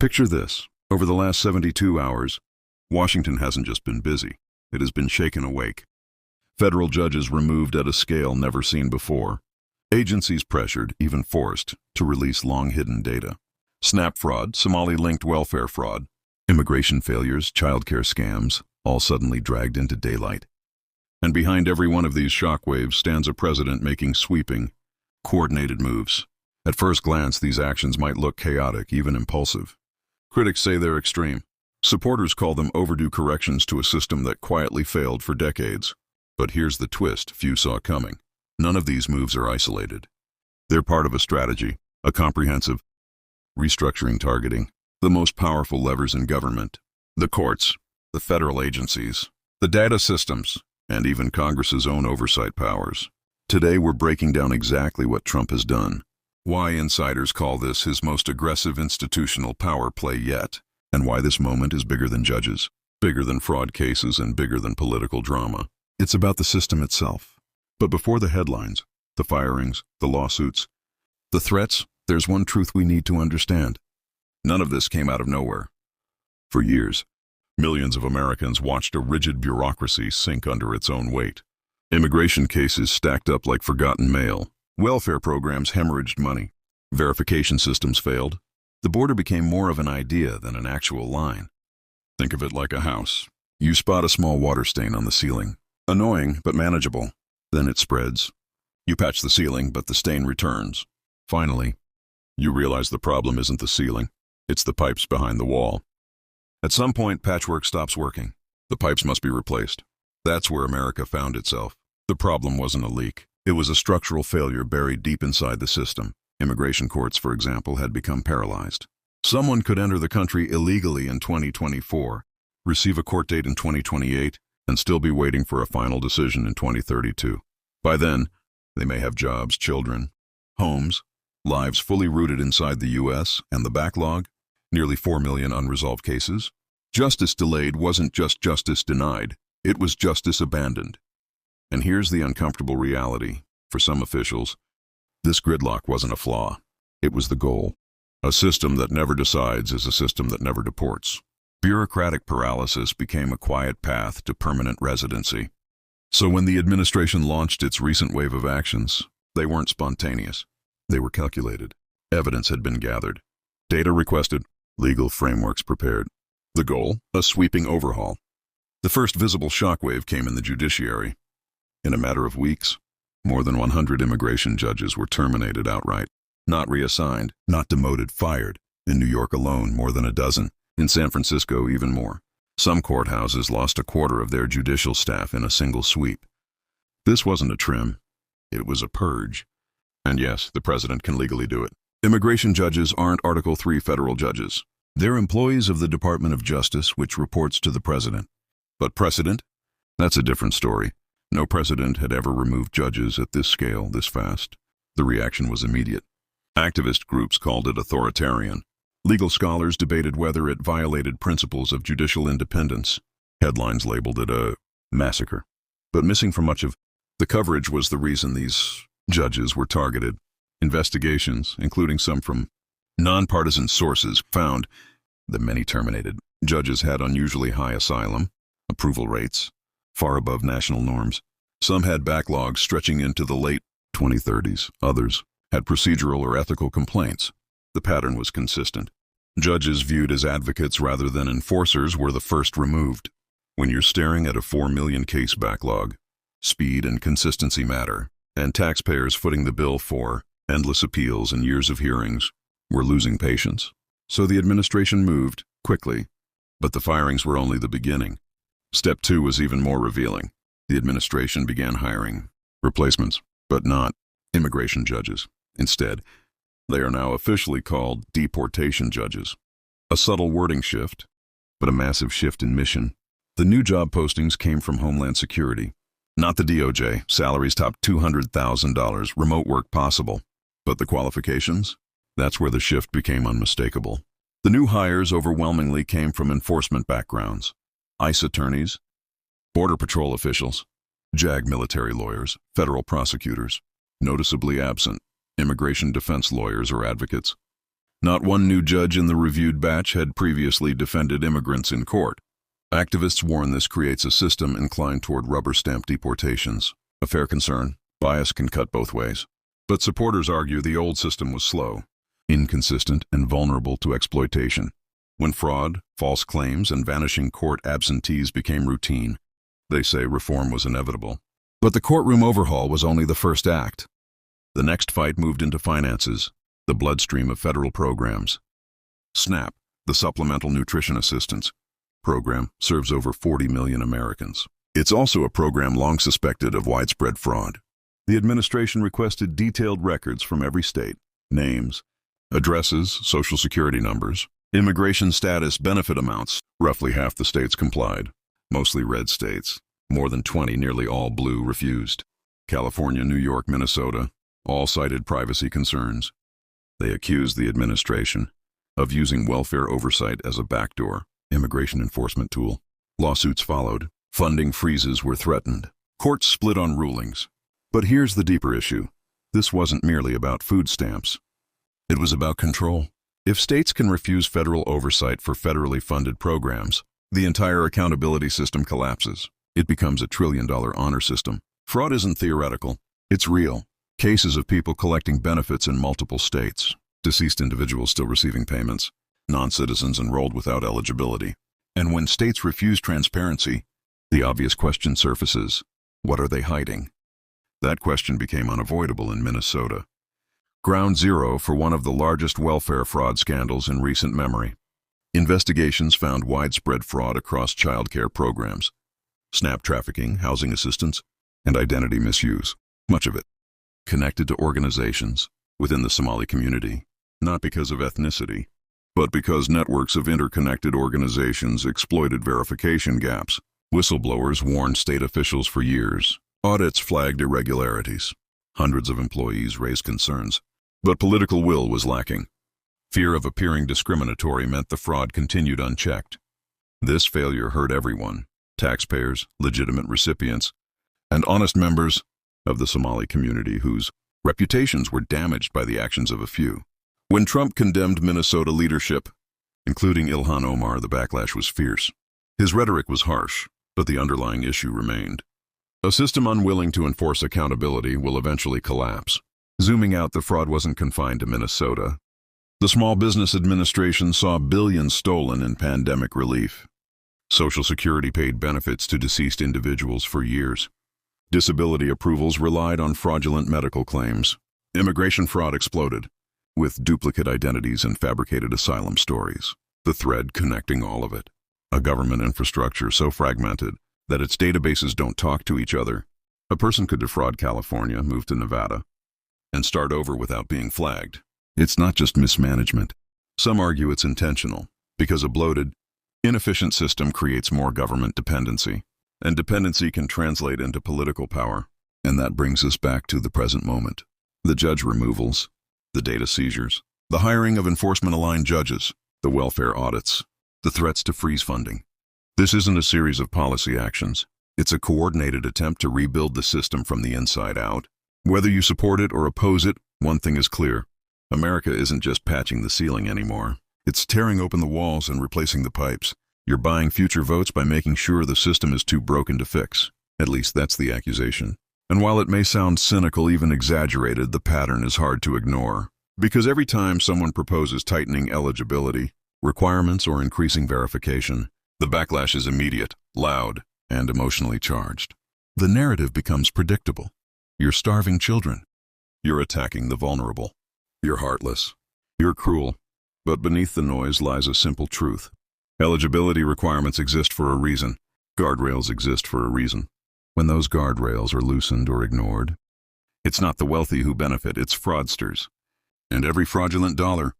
Picture this. Over the last 72 hours, Washington hasn't just been busy, it has been shaken awake. Federal judges removed at a scale never seen before. Agencies pressured, even forced, to release long-hidden data. SNAP fraud, Somali-linked welfare fraud, immigration failures, childcare scams, all suddenly dragged into daylight. And behind every one of these shockwaves stands a president making sweeping, coordinated moves. At first glance, these actions might look chaotic, even impulsive. Critics say they're extreme. Supporters call them overdue corrections to a system that quietly failed for decades. But here's the twist few saw coming. None of these moves are isolated. They're part of a strategy, a comprehensive restructuring targeting the most powerful levers in government, the courts, the federal agencies, the data systems, and even Congress's own oversight powers. Today we're breaking down exactly what Trump has done, why insiders call this his most aggressive institutional power play yet, and why this moment is bigger than judges, bigger than fraud cases, and bigger than political drama. It's about the system itself. But before the headlines, the firings, the lawsuits, the threats, there's one truth we need to understand. None of this came out of nowhere. For years, millions of Americans watched a rigid bureaucracy sink under its own weight. Immigration cases stacked up like forgotten mail. Welfare programs hemorrhaged money. Verification systems failed. The border became more of an idea than an actual line. Think of it like a house. You spot a small water stain on the ceiling. Annoying, but manageable. Then it spreads. You patch the ceiling, but the stain returns. Finally, you realize the problem isn't the ceiling. It's the pipes behind the wall. At some point, patchwork stops working. The pipes must be replaced. That's where America found itself. The problem wasn't a leak. It was a structural failure buried deep inside the system. Immigration courts, for example, had become paralyzed. Someone could enter the country illegally in 2024, receive a court date in 2028, and still be waiting for a final decision in 2032. By then, they may have jobs, children, homes, lives fully rooted inside the U.S., and the backlog, nearly 4 million unresolved cases. Justice delayed wasn't just justice denied, it was justice abandoned. And here's the uncomfortable reality. For some officials, this gridlock wasn't a flaw. It was the goal. A system that never decides is a system that never deports. Bureaucratic paralysis became a quiet path to permanent residency. So when the administration launched its recent wave of actions, they weren't spontaneous. They were calculated. Evidence had been gathered. Data requested. Legal frameworks prepared. The goal? A sweeping overhaul. The first visible shockwave came in the judiciary. In a matter of weeks, more than 100 immigration judges were terminated outright. Not reassigned, not demoted, fired. In New York alone, more than a dozen. In San Francisco, even more. Some courthouses lost a quarter of their judicial staff in a single sweep. This wasn't a trim. It was a purge. And yes, the president can legally do it. Immigration judges aren't Article 3 federal judges. They're employees of the Department of Justice, which reports to the president. But precedent? That's a different story. No president had ever removed judges at this scale, this fast. The reaction was immediate. Activist groups called it authoritarian. Legal scholars debated whether it violated principles of judicial independence. Headlines labeled it a massacre. But missing from much of the coverage was the reason these judges were targeted. Investigations, including some from nonpartisan sources, found that many terminated judges had unusually high asylum approval rates, far above national norms. Some had backlogs stretching into the late 2030s. Others had procedural or ethical complaints. The pattern was consistent. Judges viewed as advocates rather than enforcers were the first removed. When you're staring at a 4 million case backlog, speed and consistency matter, and taxpayers footing the bill for endless appeals and years of hearings were losing patience. So the administration moved quickly, but the firings were only the beginning. Step 2 was even more revealing. The administration began hiring replacements, but not immigration judges. Instead, they are now officially called deportation judges. A subtle wording shift, but a massive shift in mission. The new job postings came from Homeland Security, not the DOJ. Salaries topped $200,000, remote work possible. But the qualifications? That's where the shift became unmistakable. The new hires overwhelmingly came from enforcement backgrounds. ICE attorneys, Border Patrol officials, JAG military lawyers, federal prosecutors. Noticeably absent, immigration defense lawyers or advocates. Not one new judge in the reviewed batch had previously defended immigrants in court. Activists warn this creates a system inclined toward rubber-stamp deportations. A fair concern. Bias can cut both ways. But supporters argue the old system was slow, inconsistent, and vulnerable to exploitation. When fraud, false claims, and vanishing court absentees became routine, they say reform was inevitable. But the courtroom overhaul was only the first act. The next fight moved into finances, the bloodstream of federal programs. SNAP, the Supplemental Nutrition Assistance program, serves over 40 million Americans. It's also a program long suspected of widespread fraud. The administration requested detailed records from every state: names, addresses, social security numbers, immigration status, benefit amounts. Roughly half the states complied, mostly red states. More than 20, nearly all blue, refused. California, New York, Minnesota, all cited privacy concerns. They accused the administration of using welfare oversight as a backdoor immigration enforcement tool. Lawsuits followed. Funding freezes were threatened. Courts split on rulings. But here's the deeper issue. This wasn't merely about food stamps. It was about control. If states can refuse federal oversight for federally funded programs, the entire accountability system collapses. It becomes a trillion-dollar honor system. Fraud isn't theoretical. It's real. Cases of people collecting benefits in multiple states, deceased individuals still receiving payments, non-citizens enrolled without eligibility. And when states refuse transparency, the obvious question surfaces: what are they hiding? That question became unavoidable in Minnesota. Ground zero for one of the largest welfare fraud scandals in recent memory. Investigations found widespread fraud across child care programs, SNAP trafficking, housing assistance, and identity misuse. Much of it connected to organizations within the Somali community, not because of ethnicity, but because networks of interconnected organizations exploited verification gaps. Whistleblowers warned state officials for years. Audits flagged irregularities. Hundreds of employees raised concerns. But political will was lacking. Fear of appearing discriminatory meant the fraud continued unchecked. This failure hurt everyone: taxpayers, legitimate recipients, and honest members of the Somali community whose reputations were damaged by the actions of a few. When Trump condemned Minnesota leadership, including Ilhan Omar, the backlash was fierce. His rhetoric was harsh, but the underlying issue remained. A system unwilling to enforce accountability will eventually collapse. Zooming out, the fraud wasn't confined to Minnesota. The Small Business Administration saw billions stolen in pandemic relief. Social Security paid benefits to deceased individuals for years. Disability approvals relied on fraudulent medical claims. Immigration fraud exploded, with duplicate identities and fabricated asylum stories. The thread connecting all of it: a government infrastructure so fragmented that its databases don't talk to each other. A person could defraud California, move to Nevada, and start over without being flagged. It's not just mismanagement. Some argue it's intentional, because a bloated, inefficient system creates more government dependency, and dependency can translate into political power. And that brings us back to the present moment. The judge removals, the data seizures, the hiring of enforcement-aligned judges, the welfare audits, the threats to freeze funding. This isn't a series of policy actions. It's a coordinated attempt to rebuild the system from the inside out. Whether you support it or oppose it, one thing is clear: America isn't just patching the ceiling anymore. It's tearing open the walls and replacing the pipes. You're buying future votes by making sure the system is too broken to fix. At least that's the accusation. And while it may sound cynical, even exaggerated, the pattern is hard to ignore. Because every time someone proposes tightening eligibility requirements or increasing verification, the backlash is immediate, loud, and emotionally charged. The narrative becomes predictable. You're starving children. You're attacking the vulnerable. You're heartless. You're cruel. But beneath the noise lies a simple truth. Eligibility requirements exist for a reason. Guardrails exist for a reason. When those guardrails are loosened or ignored, it's not the wealthy who benefit, it's fraudsters. And every fraudulent dollar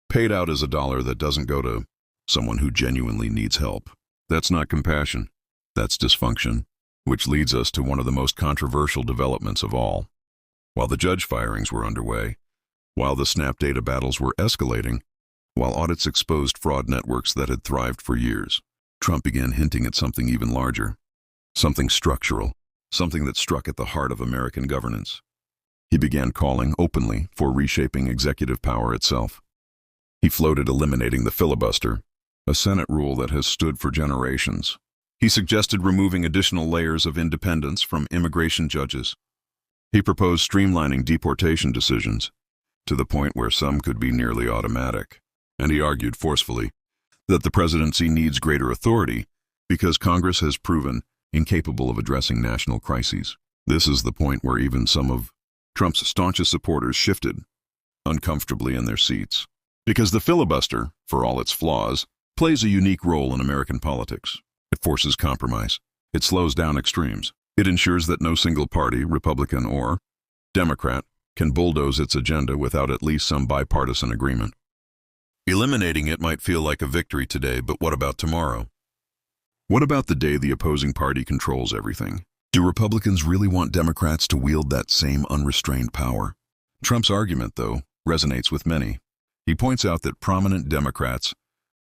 paid out is a dollar that doesn't go to someone who genuinely needs help. That's not compassion. That's dysfunction, which leads us to one of the most controversial developments of all. While the judge firings were underway, while the SNAP data battles were escalating, while audits exposed fraud networks that had thrived for years, Trump began hinting at something even larger, something structural, something that struck at the heart of American governance. He began calling openly for reshaping executive power itself. He floated eliminating the filibuster, a Senate rule that has stood for generations. He suggested removing additional layers of independence from immigration judges. He proposed streamlining deportation decisions to the point where some could be nearly automatic. And he argued forcefully that the presidency needs greater authority because Congress has proven incapable of addressing national crises. This is the point where even some of Trump's staunchest supporters shifted uncomfortably in their seats. Because the filibuster, for all its flaws, plays a unique role in American politics. It forces compromise. It slows down extremes. It ensures that no single party, Republican or Democrat, can bulldoze its agenda without at least some bipartisan agreement. Eliminating it might feel like a victory today, but what about tomorrow? What about the day the opposing party controls everything? Do Republicans really want Democrats to wield that same unrestrained power? Trump's argument, though, resonates with many. He points out that prominent Democrats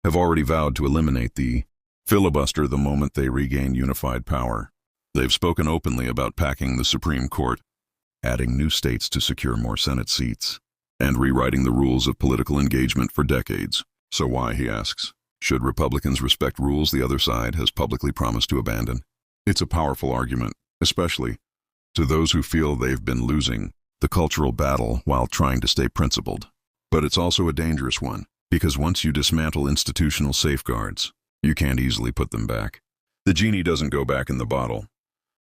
have already vowed to eliminate the filibuster the moment they regain unified power. They've spoken openly about packing the Supreme Court, adding new states to secure more Senate seats, and rewriting the rules of political engagement for decades. So why, he asks, should Republicans respect rules the other side has publicly promised to abandon? It's a powerful argument, especially to those who feel they've been losing the cultural battle while trying to stay principled. But it's also a dangerous one, because once you dismantle institutional safeguards, you can't easily put them back. The genie doesn't go back in the bottle.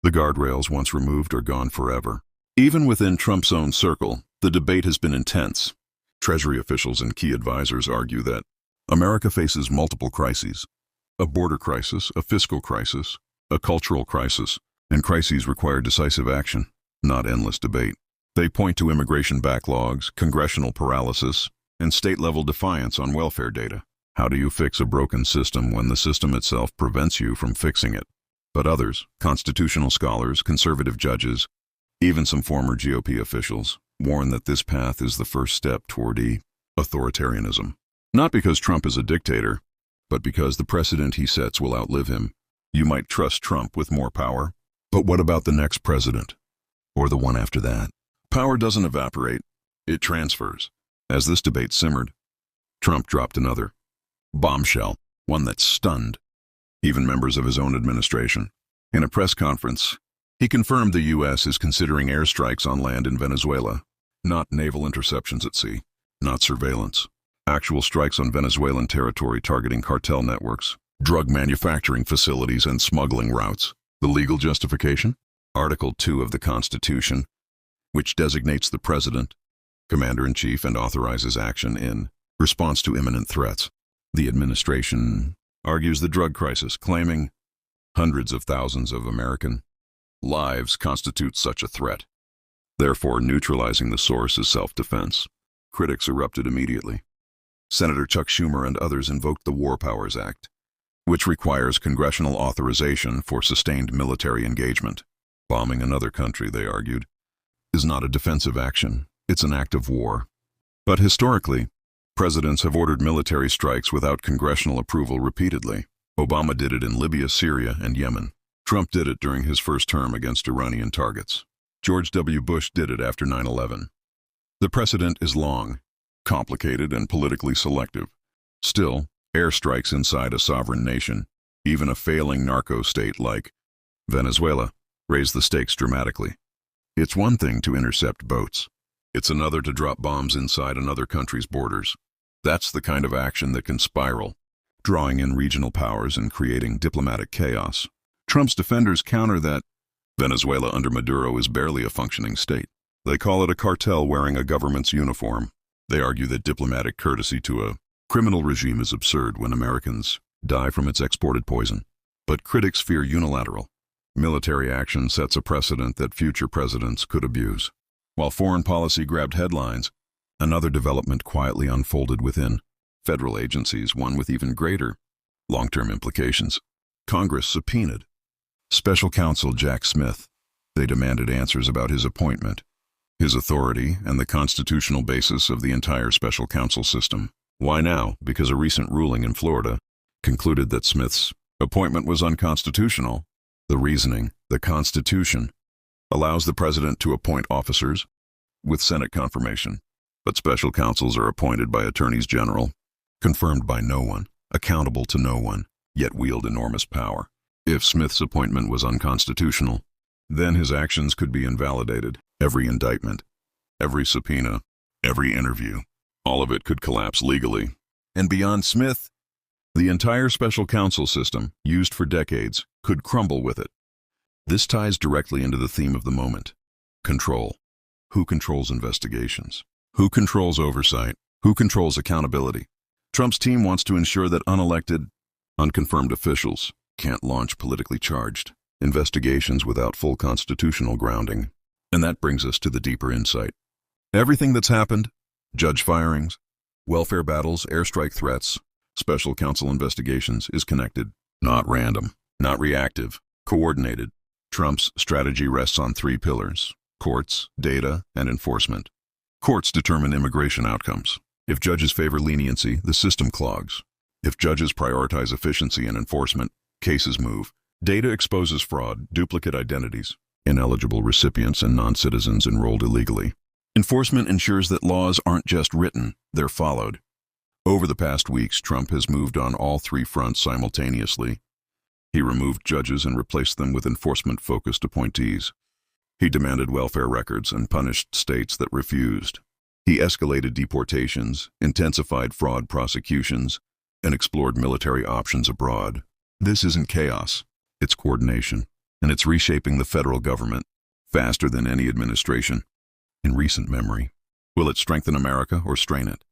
The guardrails, once removed, are gone forever. Even within Trump's own circle, the debate has been intense. Treasury officials and key advisors argue that America faces multiple crises: a border crisis, a fiscal crisis, a cultural crisis, and crises require decisive action, not endless debate. They point to immigration backlogs, congressional paralysis, and state-level defiance on welfare data. How do you fix a broken system when the system itself prevents you from fixing it? But others, constitutional scholars, conservative judges, even some former GOP officials, warn that this path is the first step toward authoritarianism. Not because Trump is a dictator, but because the precedent he sets will outlive him. You might trust Trump with more power, but what about the next president? Or the one after that? Power doesn't evaporate, it transfers. As this debate simmered, Trump dropped another bombshell, one that stunned even members of his own administration. In a press conference, he confirmed the U.S. is considering airstrikes on land in Venezuela, not naval interceptions at sea, not surveillance. Actual strikes on Venezuelan territory targeting cartel networks, drug manufacturing facilities, and smuggling routes. The legal justification? Article 2 of the Constitution, which designates the President, Commander-in-Chief, and authorizes action in response to imminent threats. The administration argues the drug crisis, claiming hundreds of thousands of American lives constitute such a threat. Therefore, neutralizing the source is self-defense. Critics erupted immediately. Senator Chuck Schumer and others invoked the War Powers Act, which requires congressional authorization for sustained military engagement. Bombing another country, they argued, is not a defensive action, it's an act of war. But historically, presidents have ordered military strikes without congressional approval repeatedly. Obama did it in Libya, Syria, and Yemen. Trump did it during his first term against Iranian targets. George W. Bush did it after 9/11. The precedent is long, complicated, and politically selective. Still, airstrikes inside a sovereign nation, even a failing narco state like Venezuela, raise the stakes dramatically. It's one thing to intercept boats. It's another to drop bombs inside another country's borders. That's the kind of action that can spiral, drawing in regional powers and creating diplomatic chaos. Trump's defenders counter that Venezuela under Maduro is barely a functioning state. They call it a cartel wearing a government's uniform. They argue that diplomatic courtesy to a criminal regime is absurd when Americans die from its exported poison. But critics fear unilateral. Military action sets a precedent that future presidents could abuse. While foreign policy grabbed headlines, another development quietly unfolded within federal agencies, one with even greater long-term implications. Congress subpoenaed Special Counsel Jack Smith. They demanded answers about his appointment, his authority, and the constitutional basis of the entire special counsel system. Why now? Because a recent ruling in Florida concluded that Smith's appointment was unconstitutional. The reasoning: the Constitution allows the president to appoint officers with Senate confirmation, but special counsels are appointed by attorneys general, confirmed by no one, accountable to no one, yet wield enormous power. If Smith's appointment was unconstitutional, then his actions could be invalidated. Every indictment, every subpoena, every interview, all of it could collapse legally. And beyond Smith, the entire special counsel system, used for decades, could crumble with it. This ties directly into the theme of the moment: control. Who controls investigations? Who controls oversight? Who controls accountability? Trump's team wants to ensure that unelected, unconfirmed officials can't launch politically charged investigations without full constitutional grounding. And that brings us to the deeper insight. Everything that's happened, judge firings, welfare battles, airstrike threats, special counsel investigations, is connected, not random, not reactive, coordinated. Trump's strategy rests on three pillars: courts, data, and enforcement. Courts determine immigration outcomes. If judges favor leniency, the system clogs. If judges prioritize efficiency and enforcement, cases move. Data exposes fraud, duplicate identities, ineligible recipients, and non-citizens enrolled illegally. Enforcement ensures that laws aren't just written, they're followed. Over the past weeks, Trump has moved on all three fronts simultaneously. He removed judges and replaced them with enforcement-focused appointees. He demanded welfare records and punished states that refused. He escalated deportations, intensified fraud prosecutions, and explored military options abroad. This isn't chaos, it's coordination, and it's reshaping the federal government faster than any administration in recent memory. Will it strengthen America or strain it?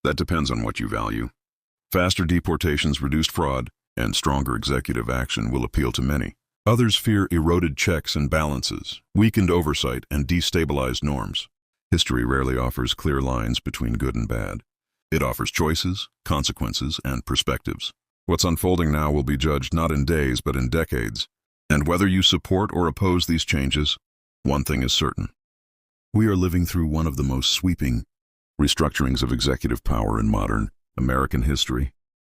That depends on what you value. Faster deportations, reduced fraud, and stronger executive action will appeal to many. Others fear eroded checks and balances, weakened oversight, and destabilized norms. History rarely offers clear lines between good and bad. It offers choices, consequences, and perspectives. What's unfolding now will be judged not in days but in decades. And whether you support or oppose these changes, one thing is certain. We are living through one of the most sweeping restructurings of executive power in modern American history.